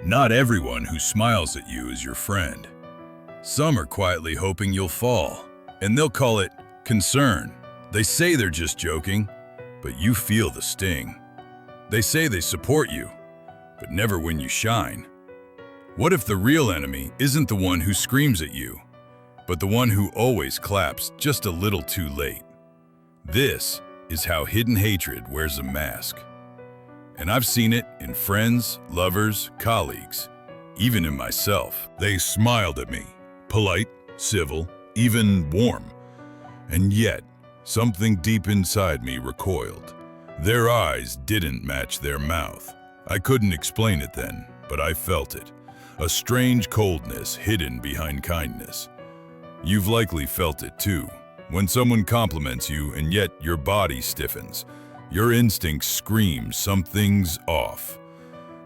Not everyone who smiles at you is your friend. Some are quietly hoping you'll fall, and they'll call it concern. They say they're just joking, but you feel the sting. They say they support you, but never when you shine. What if the real enemy isn't the one who screams at you, but the one who always claps just a little too late? This is how hidden hatred wears a mask. And I've seen it in friends, lovers, colleagues, even in myself. They smiled at me, polite, civil, even warm. And yet, something deep inside me recoiled. Their eyes didn't match their mouth. I couldn't explain it then, but I felt it. A strange coldness hidden behind kindness. You've likely felt it too. When someone compliments you and yet your body stiffens, your instinct screams something's off.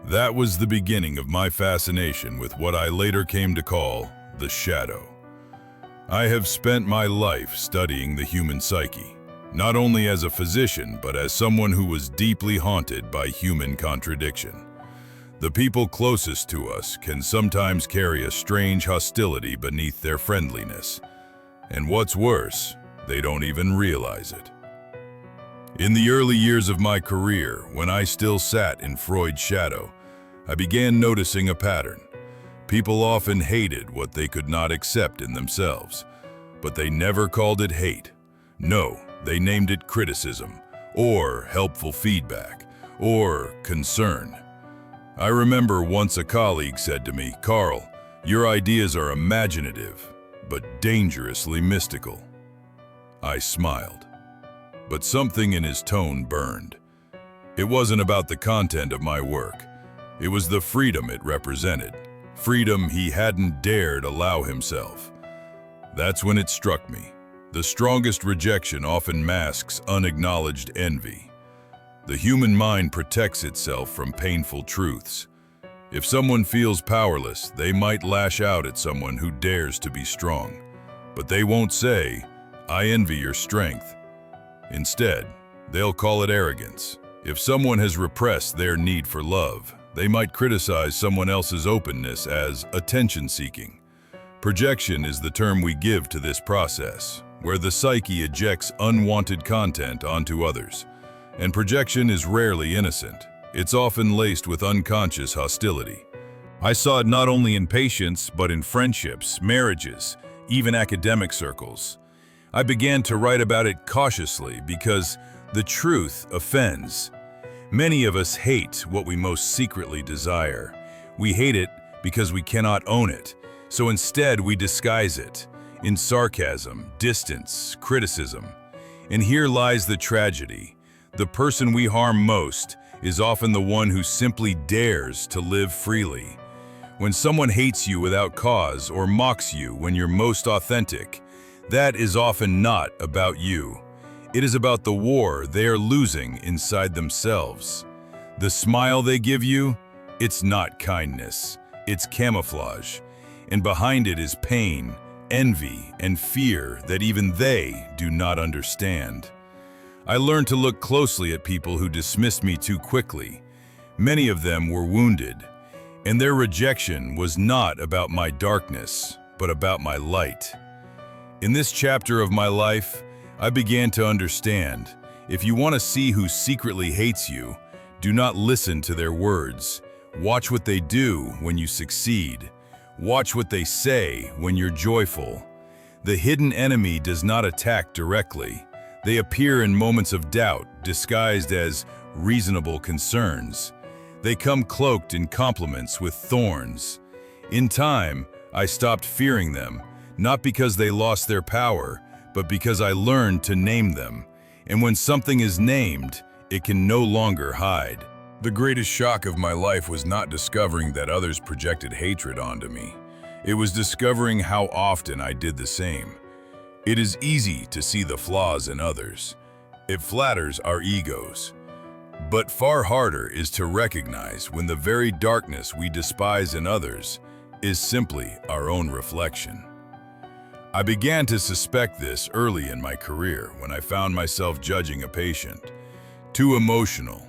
That was the beginning of my fascination with what I later came to call the shadow. I have spent my life studying the human psyche, not only as a physician, but as someone who was deeply haunted by human contradiction. The people closest to us can sometimes carry a strange hostility beneath their friendliness. And what's worse, they don't even realize it. In the early years of my career, when I still sat in Freud's shadow, I began noticing a pattern. People often hated what they could not accept in themselves, but they never called it hate. No, they named it criticism, or helpful feedback, or concern. I remember once a colleague said to me, "Carl, your ideas are imaginative, but dangerously mystical." I smiled, but something in his tone burned. It wasn't about the content of my work. It was the freedom it represented, freedom he hadn't dared allow himself. That's when it struck me. The strongest rejection often masks unacknowledged envy. The human mind protects itself from painful truths. If someone feels powerless, they might lash out at someone who dares to be strong. But they won't say, "I envy your strength." Instead, they'll call it arrogance. If someone has repressed their need for love, they might criticize someone else's openness as attention-seeking. Projection is the term we give to this process, where the psyche ejects unwanted content onto others. And projection is rarely innocent. It's often laced with unconscious hostility. I saw it not only in patients, but in friendships, marriages, even academic circles. I began to write about it cautiously because the truth offends. Many of us hate what we most secretly desire. We hate it because we cannot own it. So instead, we disguise it in sarcasm, distance, criticism. And here lies the tragedy. The person we harm most is often the one who simply dares to live freely. When someone hates you without cause or mocks you when you're most authentic, that is often not about you. It is about the war they are losing inside themselves. The smile they give you, it's not kindness, it's camouflage. And behind it is pain, envy, and fear that even they do not understand. I learned to look closely at people who dismissed me too quickly. Many of them were wounded, and their rejection was not about my darkness, but about my light. In this chapter of my life, I began to understand, if you want to see who secretly hates you, do not listen to their words. Watch what they do when you succeed. Watch what they say when you're joyful. The hidden enemy does not attack directly. They appear in moments of doubt, disguised as reasonable concerns. They come cloaked in compliments with thorns. In time, I stopped fearing them, not because they lost their power, but because I learned to name them. And when something is named, it can no longer hide. The greatest shock of my life was not discovering that others projected hatred onto me. It was discovering how often I did the same. It is easy to see the flaws in others. It flatters our egos. But far harder is to recognize when the very darkness we despise in others is simply our own reflection. I began to suspect this early in my career when I found myself judging a patient. Too emotional,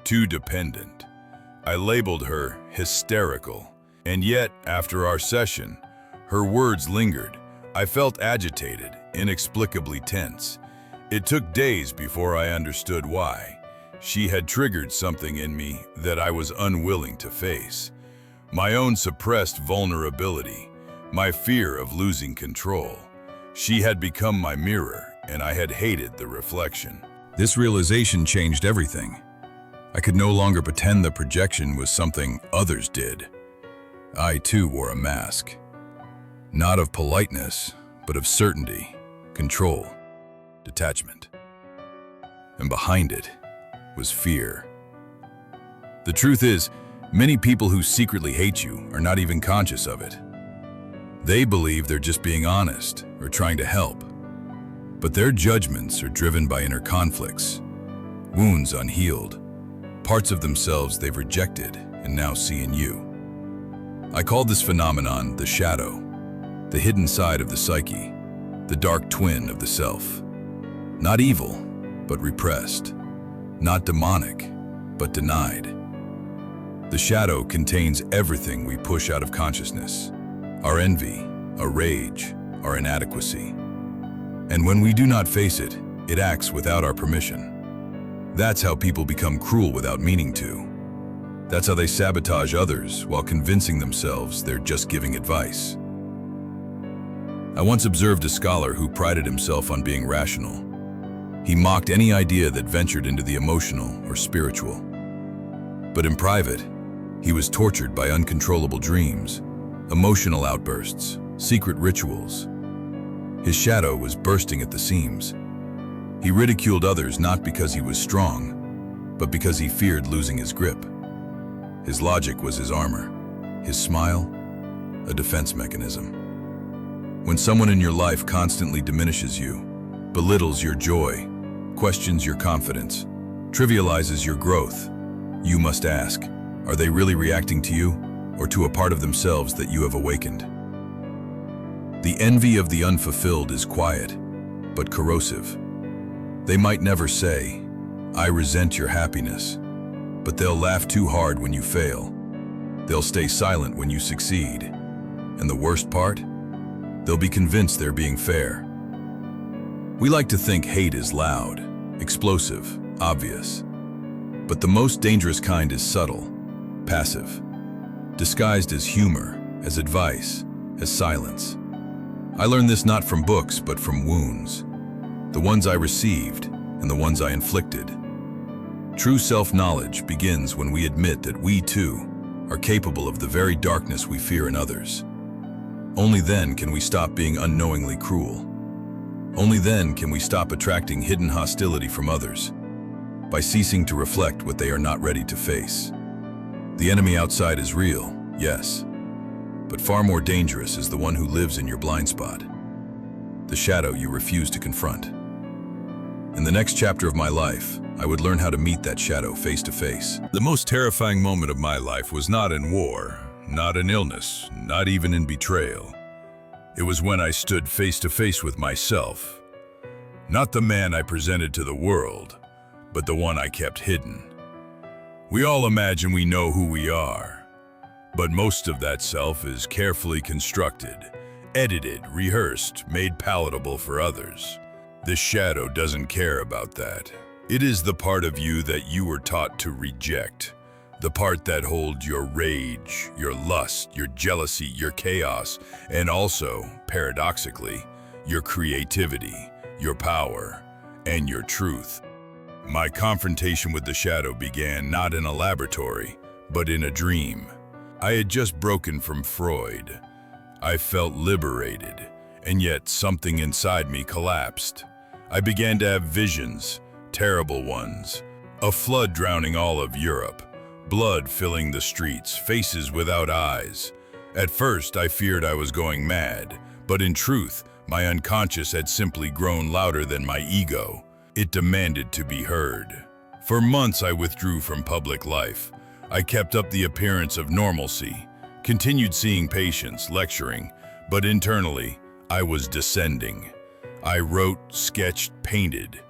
too dependent. I labeled her hysterical. And yet, after our session, her words lingered. I felt agitated, inexplicably tense. It took days before I understood why. She had triggered something in me that I was unwilling to face. My own suppressed vulnerability, my fear of losing control. She had become my mirror, and I had hated the reflection. This realization changed everything. I could no longer pretend the projection was something others did. I too wore a mask. Not of politeness, but of certainty, control, detachment. And behind it was fear. The truth is, many people who secretly hate you are not even conscious of it. They believe they're just being honest or trying to help. But their judgments are driven by inner conflicts, wounds unhealed, parts of themselves they've rejected and now see in you. I called this phenomenon the shadow, the hidden side of the psyche, the dark twin of the self. Not evil, but repressed. Not demonic, but denied. The shadow contains everything we push out of consciousness. Our envy, our rage, our inadequacy. And when we do not face it, it acts without our permission. That's how people become cruel without meaning to. That's how they sabotage others while convincing themselves they're just giving advice. I once observed a scholar who prided himself on being rational. He mocked any idea that ventured into the emotional or spiritual. But in private, he was tortured by uncontrollable dreams, emotional outbursts, secret rituals. His shadow was bursting at the seams. He ridiculed others not because he was strong, but because he feared losing his grip. His logic was his armor, his smile, a defense mechanism. When someone in your life constantly diminishes you, belittles your joy, questions your confidence, trivializes your growth, you must ask, are they really reacting to you or to a part of themselves that you have awakened? The envy of the unfulfilled is quiet, but corrosive. They might never say, I resent your happiness, but they'll laugh too hard when you fail. They'll stay silent when you succeed. And the worst part? They'll be convinced they're being fair. We like to think hate is loud, explosive, obvious. But the most dangerous kind is subtle, passive, disguised as humor, as advice, as silence. I learned this not from books, but from wounds. The ones I received and the ones I inflicted. True self-knowledge begins when we admit that we, too, are capable of the very darkness we fear in others. Only then can we stop being unknowingly cruel. Only then can we stop attracting hidden hostility from others, by ceasing to reflect what they are not ready to face. The enemy outside is real, yes, but far more dangerous is the one who lives in your blind spot, the shadow you refuse to confront. In the next chapter of my life, I would learn how to meet that shadow face to face. The most terrifying moment of my life was not in war, not in illness, not even in betrayal. It was when I stood face to face with myself. Not the man I presented to the world, but the one I kept hidden. We all imagine we know who we are, but most of that self is carefully constructed, edited, rehearsed, made palatable for others. This shadow doesn't care about that. It is the part of you that you were taught to reject. The part that holds your rage, your lust, your jealousy, your chaos, and also, paradoxically, your creativity, your power, and your truth. My confrontation with the shadow began not in a laboratory, but in a dream. I had just broken from Freud. I felt liberated, and yet something inside me collapsed. I began to have visions, terrible ones. A flood drowning all of Europe, blood filling the streets, faces without eyes. At first, I feared I was going mad, but in truth, my unconscious had simply grown louder than my ego. It demanded to be heard. For months, I withdrew from public life. I kept up the appearance of normalcy, continued seeing patients, lecturing, but internally, I was descending. I wrote, sketched, painted.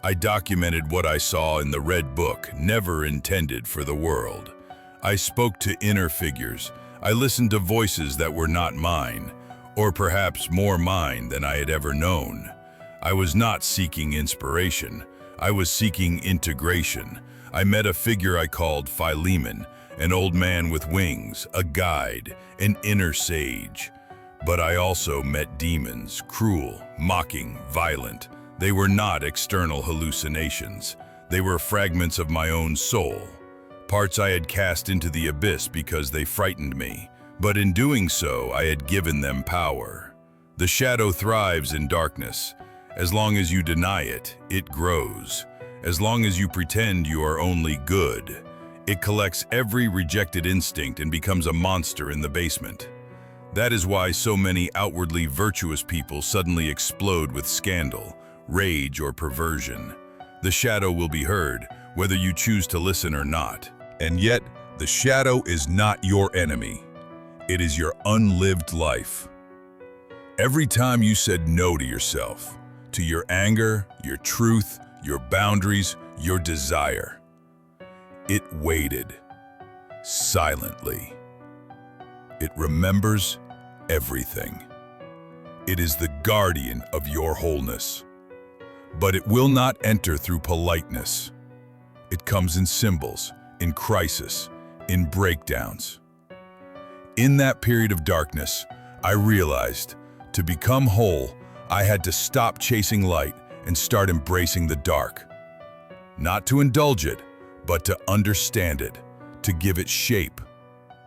I documented what I saw in the Red Book, never intended for the world. I spoke to inner figures. I listened to voices that were not mine, or perhaps more mine than I had ever known. I was not seeking inspiration. I was seeking integration. I met a figure I called Philemon, an old man with wings, a guide, an inner sage. But I also met demons, cruel, mocking, violent. They were not external hallucinations. They were fragments of my own soul, parts I had cast into the abyss because they frightened me. But in doing so, I had given them power. The shadow thrives in darkness. As long as you deny it, it grows. As long as you pretend you are only good, it collects every rejected instinct and becomes a monster in the basement. That is why so many outwardly virtuous people suddenly explode with scandal, rage, or perversion. The shadow will be heard, whether you choose to listen or not. And yet, the shadow is not your enemy. It is your unlived life. Every time you said no to yourself, to your anger, your truth, your boundaries, your desire, it waited silently. It remembers everything. It is the guardian of your wholeness. But it will not enter through politeness. It comes in symbols, in crisis, in breakdowns. In that period of darkness, I realized to become whole, I had to stop chasing light and start embracing the dark. Not to indulge it, but to understand it, to give it shape,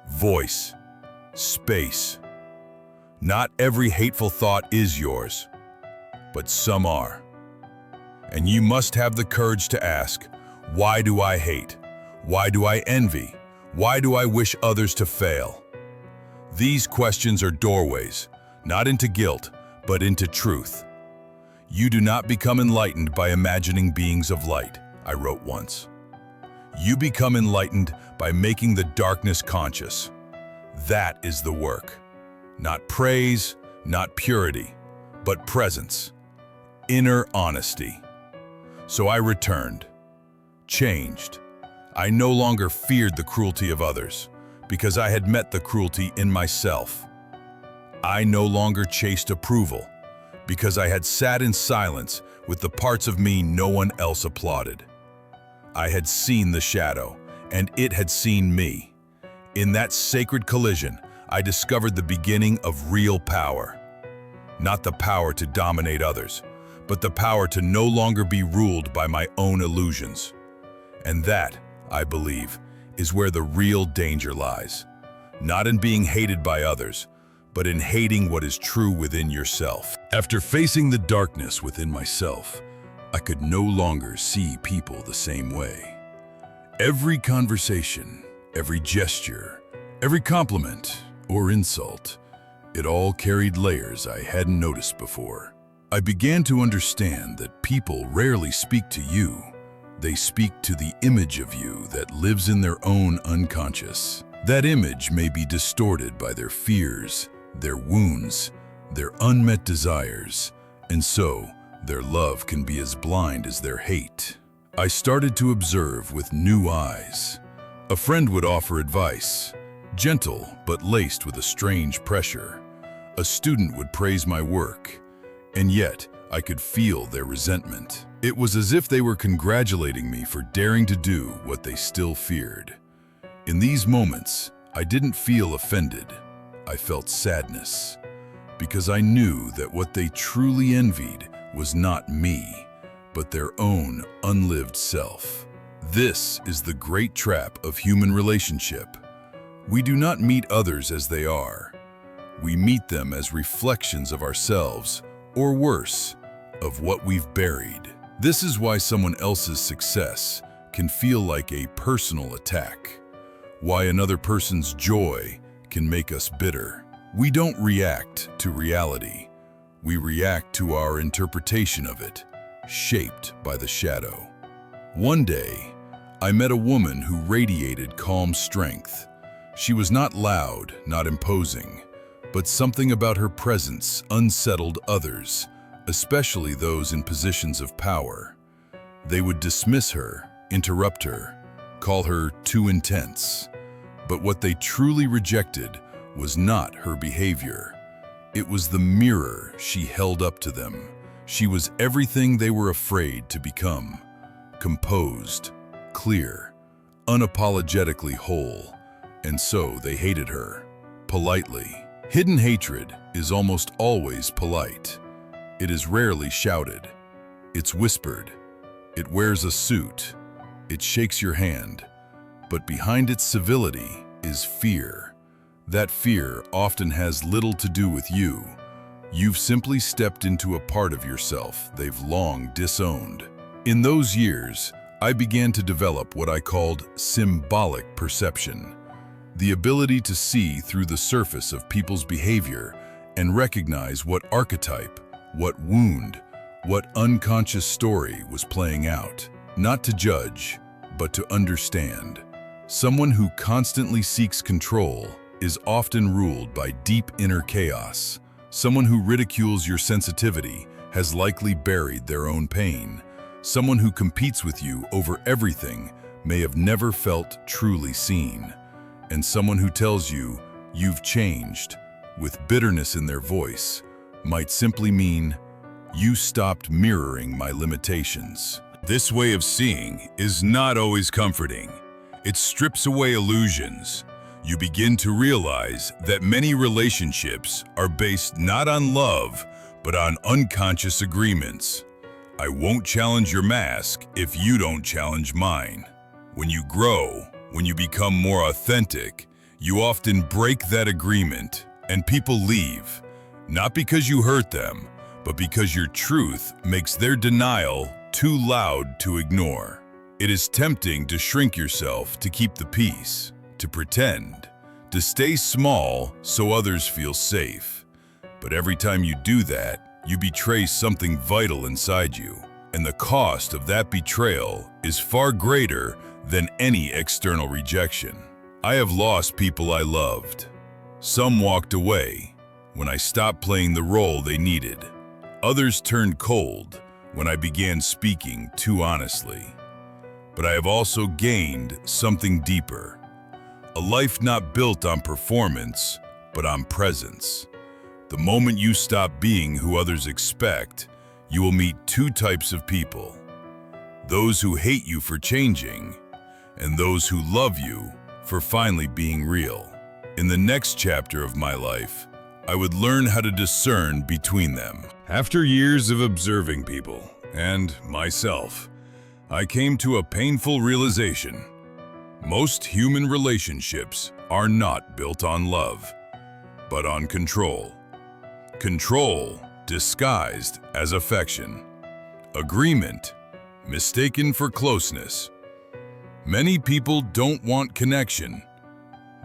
voice, space. Not every hateful thought is yours, but some are. And you must have the courage to ask, why do I hate? Why do I envy? Why do I wish others to fail? These questions are doorways, not into guilt, but into truth. You do not become enlightened by imagining beings of light, I wrote once. You become enlightened by making the darkness conscious. That is the work. Not praise, not purity, but presence, inner honesty. So I returned, changed. I no longer feared the cruelty of others because I had met the cruelty in myself. I no longer chased approval because I had sat in silence with the parts of me no one else applauded. I had seen the shadow, and it had seen me. In that sacred collision, I discovered the beginning of real power. Not the power to dominate others, but the power to no longer be ruled by my own illusions. And that, I believe, is where the real danger lies. Not in being hated by others, but in hating what is true within yourself. After facing the darkness within myself, I could no longer see people the same way. Every conversation, every gesture, every compliment or insult, it all carried layers I hadn't noticed before. I began to understand that people rarely speak to you. They speak to the image of you that lives in their own unconscious. That image may be distorted by their fears, their wounds, their unmet desires, and so their love can be as blind as their hate. I started to observe with new eyes. A friend would offer advice, gentle but laced with a strange pressure. A student would praise my work, and yet I could feel their resentment. It was as if they were congratulating me for daring to do what they still feared. In these moments, I didn't feel offended. I felt sadness, because I knew that what they truly envied was not me, but their own unlived self. This is the great trap of human relationship. We do not meet others as they are. We meet them as reflections of ourselves, or worse, of what we've buried. This is why someone else's success can feel like a personal attack. Why another person's joy can make us bitter. We don't react to reality. We react to our interpretation of it, shaped by the shadow. One day, I met a woman who radiated calm strength. She was not loud, not imposing, but something about her presence unsettled others, especially those in positions of power. They would dismiss her, interrupt her, call her too intense. But what they truly rejected was not her behavior. It was the mirror she held up to them. She was everything they were afraid to become. Composed, clear, unapologetically whole. And so they hated her, politely. Hidden hatred is almost always polite. It is rarely shouted. It's whispered. It wears a suit. It shakes your hand. But behind its civility is fear. That fear often has little to do with you. You've simply stepped into a part of yourself they've long disowned. In those years, I began to develop what I called symbolic perception, the ability to see through the surface of people's behavior and recognize what archetype, what wound, what unconscious story was playing out. Not to judge, but to understand. Someone who constantly seeks control is often ruled by deep inner chaos. Someone who ridicules your sensitivity has likely buried their own pain. Someone who competes with you over everything may have never felt truly seen. And someone who tells you you've changed, with bitterness in their voice, might simply mean you stopped mirroring my limitations. This way of seeing is not always comforting. It strips away illusions. You begin to realize that many relationships are based not on love, but on unconscious agreements. I won't challenge your mask if you don't challenge mine. When you grow, when you become more authentic, you often break that agreement and people leave, not because you hurt them, but because your truth makes their denial too loud to ignore. It is tempting to shrink yourself to keep the peace, to pretend, to stay small so others feel safe. But every time you do that, you betray something vital inside you, and the cost of that betrayal is far greater than any external rejection. I have lost people I loved. Some walked away when I stopped playing the role they needed. Others turned cold when I began speaking too honestly. But I have also gained something deeper. A life not built on performance, but on presence. The moment you stop being who others expect, you will meet two types of people. Those who hate you for changing, and those who love you for finally being real. In the next chapter of my life, I would learn how to discern between them. After years of observing people, and myself, I came to a painful realization. Most human relationships are not built on love, but on control. Control disguised as affection. Agreement mistaken for closeness. Many people don't want connection.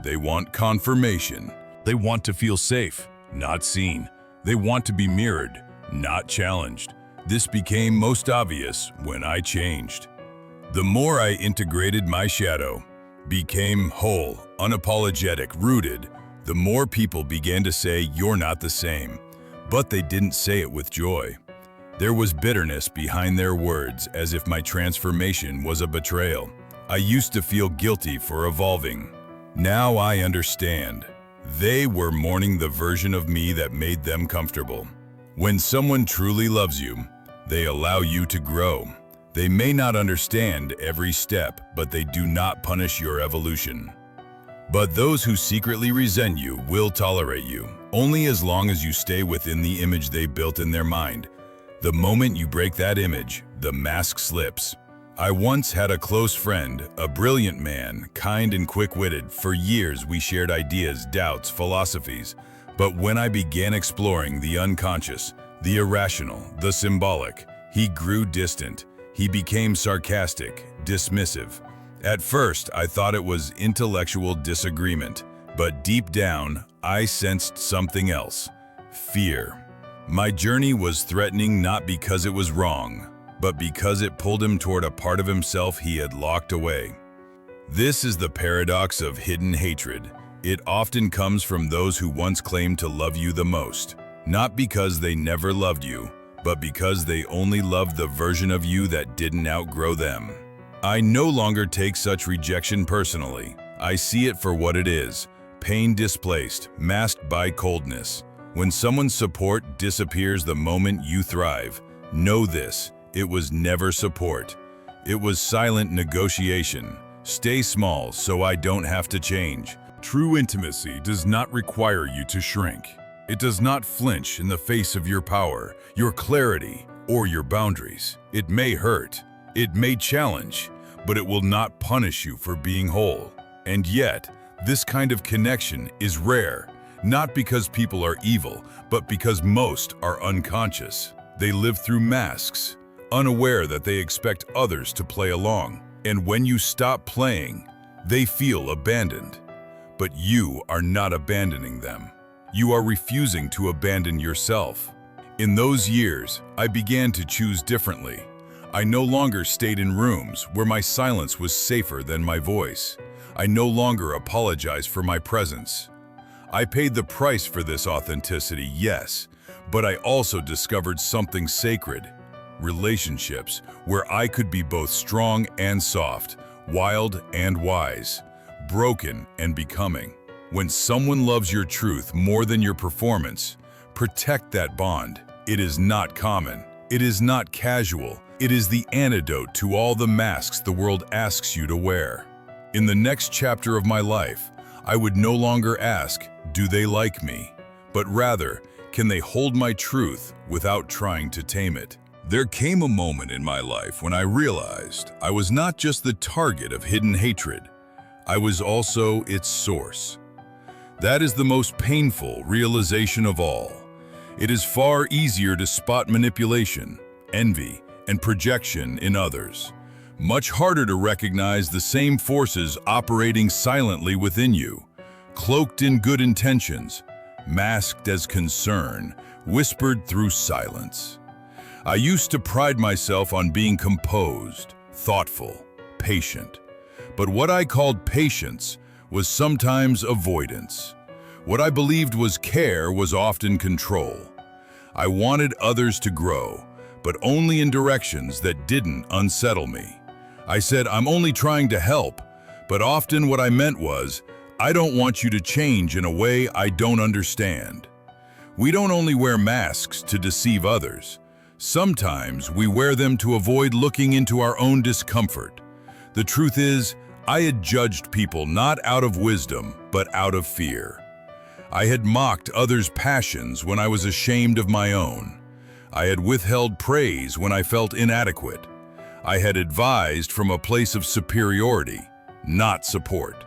They want confirmation. They want to feel safe, not seen. They want to be mirrored, not challenged. This became most obvious when I changed. The more I integrated my shadow, became whole, unapologetic, rooted, the more people began to say, "You're not the same." But they didn't say it with joy. There was bitterness behind their words, as if my transformation was a betrayal. I used to feel guilty for evolving. Now I understand. They were mourning the version of me that made them comfortable. When someone truly loves you, they allow you to grow. They may not understand every step, but they do not punish your evolution. But those who secretly resent you will tolerate you, only as long as you stay within the image they built in their mind. The moment you break that image, the mask slips. I once had a close friend, a brilliant man, kind and quick-witted. For years we shared ideas, doubts, philosophies. But when I began exploring the unconscious, the irrational, the symbolic, he grew distant. He became sarcastic, dismissive. At first, I thought it was intellectual disagreement, but deep down, I sensed something else: fear. My journey was threatening not because it was wrong, but because it pulled him toward a part of himself he had locked away. This is the paradox of hidden hatred. It often comes from those who once claimed to love you the most, not because they never loved you, but because they only loved the version of you that didn't outgrow them. I no longer take such rejection personally. I see it for what it is, pain displaced, masked by coldness. When someone's support disappears the moment you thrive, know this, it was never support. It was silent negotiation. Stay small so I don't have to change. True intimacy does not require you to shrink. It does not flinch in the face of your power, your clarity, or your boundaries. It may hurt, it may challenge, but it will not punish you for being whole. And yet, this kind of connection is rare, not because people are evil, but because most are unconscious. They live through masks, unaware that they expect others to play along. And when you stop playing, they feel abandoned. But you are not abandoning them. You are refusing to abandon yourself. In those years, I began to choose differently. I no longer stayed in rooms where my silence was safer than my voice. I no longer apologized for my presence. I paid the price for this authenticity, yes, but I also discovered something sacred. Relationships where I could be both strong and soft, wild and wise, broken and becoming. When someone loves your truth more than your performance, protect that bond. It is not common. It is not casual. It is the antidote to all the masks the world asks you to wear. In the next chapter of my life, I would no longer ask, do they like me? But rather, can they hold my truth without trying to tame it? There came a moment in my life when I realized I was not just the target of hidden hatred, I was also its source. That is the most painful realization of all. It is far easier to spot manipulation, envy, and projection in others. Much harder to recognize the same forces operating silently within you, cloaked in good intentions, masked as concern, whispered through silence. I used to pride myself on being composed, thoughtful, patient. But what I called patience was sometimes avoidance. What I believed was care was often control. I wanted others to grow, but only in directions that didn't unsettle me. I said, I'm only trying to help, but often what I meant was, I don't want you to change in a way I don't understand. We don't only wear masks to deceive others. Sometimes we wear them to avoid looking into our own discomfort. The truth is, I had judged people not out of wisdom, but out of fear. I had mocked others' passions when I was ashamed of my own. I had withheld praise when I felt inadequate. I had advised from a place of superiority, not support.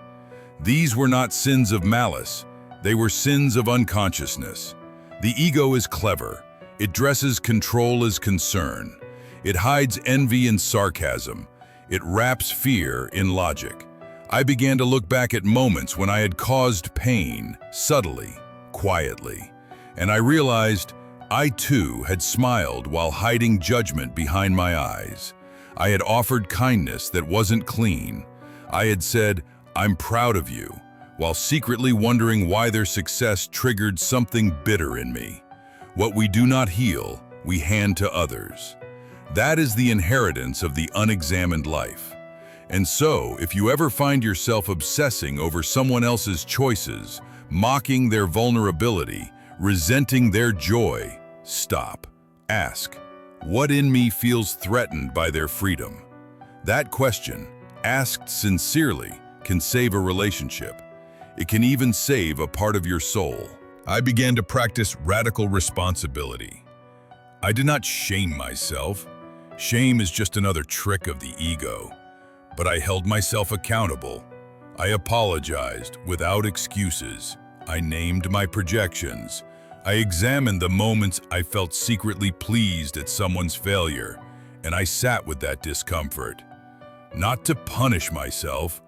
These were not sins of malice, they were sins of unconsciousness. The ego is clever. It dresses control as concern. It hides envy in sarcasm. It wraps fear in logic. I began to look back at moments when I had caused pain, subtly, quietly, and I realized I too had smiled while hiding judgment behind my eyes. I had offered kindness that wasn't clean. I had said, I'm proud of you, while secretly wondering why their success triggered something bitter in me. What we do not heal, we hand to others. That is the inheritance of the unexamined life. And so, if you ever find yourself obsessing over someone else's choices, mocking their vulnerability, resenting their joy, stop. Ask, what in me feels threatened by their freedom? That question, asked sincerely, can save a relationship. It can even save a part of your soul. I began to practice radical responsibility. I did not shame myself. Shame is just another trick of the ego. But I held myself accountable. I apologized without excuses. I named my projections. I examined the moments I felt secretly pleased at someone's failure, and I sat with that discomfort. Not to punish myself,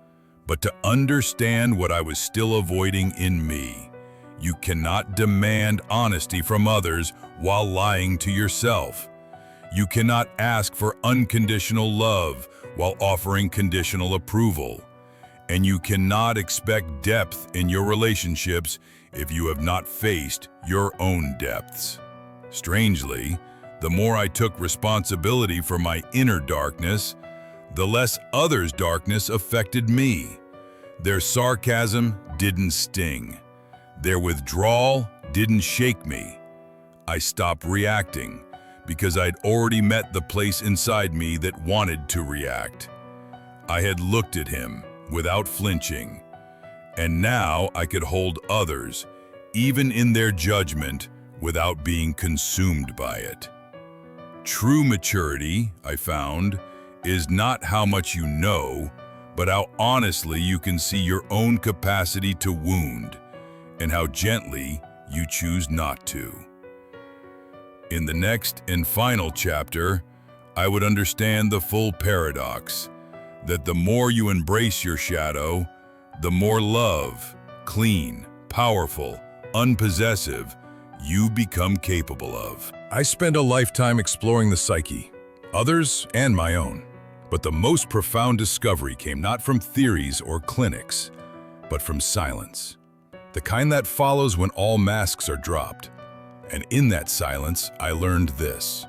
but to understand what I was still avoiding in me. You cannot demand honesty from others while lying to yourself. You cannot ask for unconditional love while offering conditional approval. And you cannot expect depth in your relationships if you have not faced your own depths. Strangely, the more I took responsibility for my inner darkness, the less others' darkness affected me. Their sarcasm didn't sting. Their withdrawal didn't shake me. I stopped reacting because I'd already met the place inside me that wanted to react. I had looked at him without flinching, and now I could hold others, even in their judgment, without being consumed by it. True maturity, I found, is not how much you know, but how honestly you can see your own capacity to wound, and how gently you choose not to. In the next and final chapter, I would understand the full paradox, that the more you embrace your shadow, the more love, clean, powerful, unpossessive, you become capable of. I spent a lifetime exploring the psyche, others and my own. But the most profound discovery came not from theories or clinics, but from silence. The kind that follows when all masks are dropped. And in that silence, I learned this.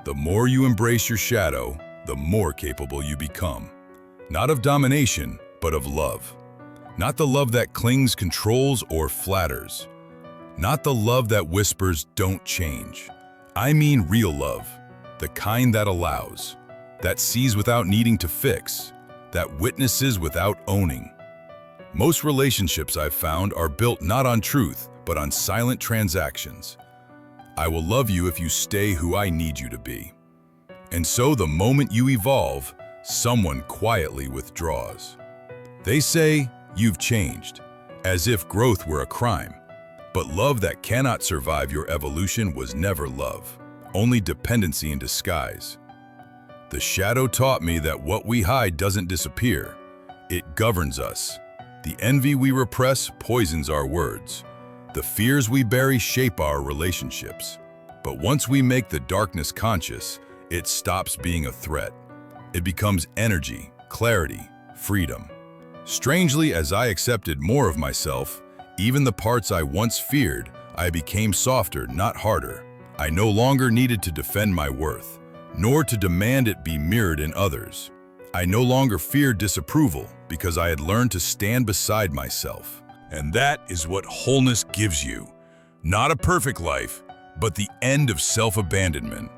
The more you embrace your shadow, the more capable you become. Not of domination, but of love. Not the love that clings, controls, or flatters. Not the love that whispers, "Don't change." I mean real love, the kind that allows, that sees without needing to fix, that witnesses without owning. Most relationships I've found are built not on truth, but on silent transactions. I will love you if you stay who I need you to be. And so the moment you evolve, someone quietly withdraws. They say, "You've changed," as if growth were a crime. But love that cannot survive your evolution was never love, only dependency in disguise. The shadow taught me that what we hide doesn't disappear. It governs us. The envy we repress poisons our words. The fears we bury shape our relationships. But once we make the darkness conscious, it stops being a threat. It becomes energy, clarity, freedom. Strangely, as I accepted more of myself, even the parts I once feared, I became softer, not harder. I no longer needed to defend my worth, nor to demand it be mirrored in others. I no longer feared disapproval because I had learned to stand beside myself. And that is what wholeness gives you. Not a perfect life, but the end of self-abandonment.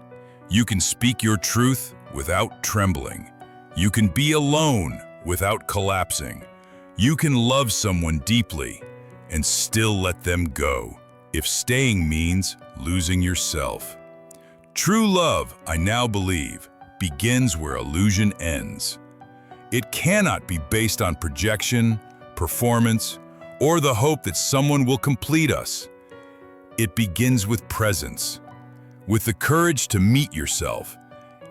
You can speak your truth without trembling. You can be alone without collapsing. You can love someone deeply and still let them go, if staying means losing yourself. True love, I now believe, begins where illusion ends. It cannot be based on projection, performance, or the hope that someone will complete us. It begins with presence, with the courage to meet yourself,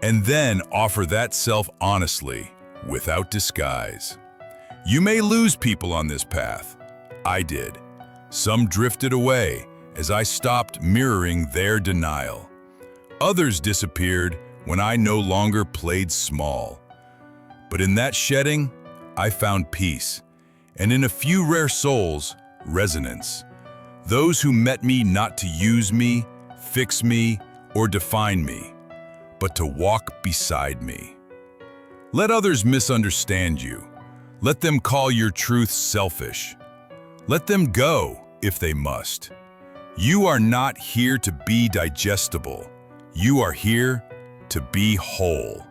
and then offer that self honestly, without disguise. You may lose people on this path. I did. Some drifted away as I stopped mirroring their denial. Others disappeared when I no longer played small. But in that shedding, I found peace, and in a few rare souls, resonance. Those who met me not to use me, fix me, or define me, but to walk beside me. Let others misunderstand you. Let them call your truth selfish. Let them go if they must. You are not here to be digestible. You are here to be whole.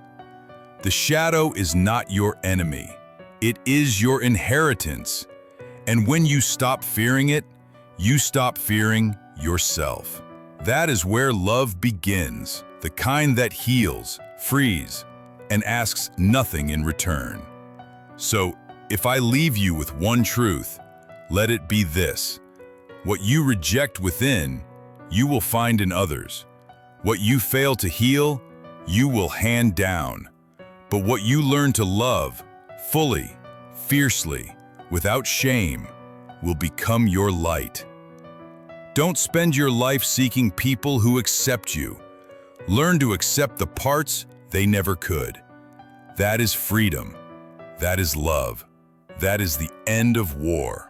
The shadow is not your enemy. It is your inheritance. And when you stop fearing it, you stop fearing yourself. That is where love begins, the kind that heals, frees, and asks nothing in return. So, if I leave you with one truth, let it be this. What you reject within, you will find in others. What you fail to heal, you will hand down. But what you learn to love, fully, fiercely, without shame, will become your light. Don't spend your life seeking people who accept you. Learn to accept the parts they never could. That is freedom. That is love. That is the end of war.